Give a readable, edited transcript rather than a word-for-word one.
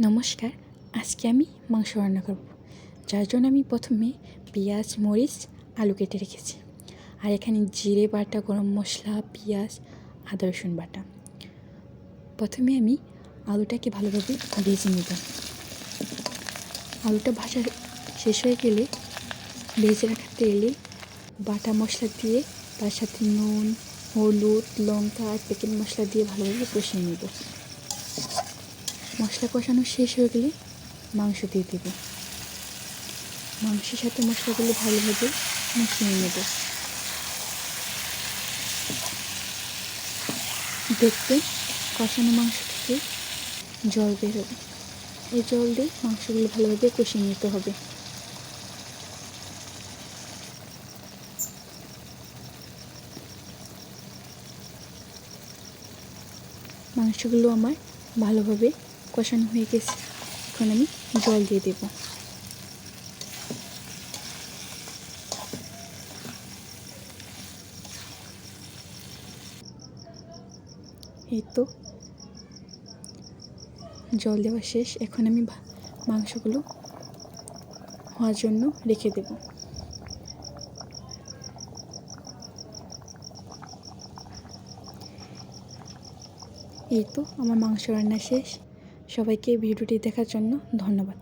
নমস্কার। আজকে আমি মাংস রান্না করব, যার জন্য আমি প্রথমে পেঁয়াজ, মরিচ, আলু কেটে রেখেছি। আর এখানে জিরে বাটা, গরম মশলা, পেঁয়াজ, আদা রসুন বাটা। প্রথমে আমি আলুটাকে ভালোভাবে ভেজে নেব। আলুটা ভাজা শেষ হয়ে গেলে ভেজে রাখা তেলে বাটা মশলা দিয়ে তার সাথে নুন, হলুদ, লঙ্কা আর প্যাকেট মশলা দিয়ে ভালোভাবে কষিয়ে নেব। মশলা কষানো শেষ হয়ে গেলে মাংস দিয়ে দেব। মাংসের সাথে মশলাগুলো ভালোভাবে মিশিয়ে নেব। দেখতে কষানো মাংস থেকে জল বেরোবে। এই জল দিয়ে মাংসগুলো ভালোভাবে কষিয়ে নিতে হবে। মাংসগুলো আমার ভালোভাবে কষানো হয়ে গেছে। এখন আমি জল দিয়ে দেব। এই তো জল দেওয়া শেষ। এখন আমি মাংসগুলো হওয়ার জন্য রেখে দেব। এই তো আমার মাংস রান্না শেষ। সবাইকে ভিডিওটি দেখার জন্য ধন্যবাদ।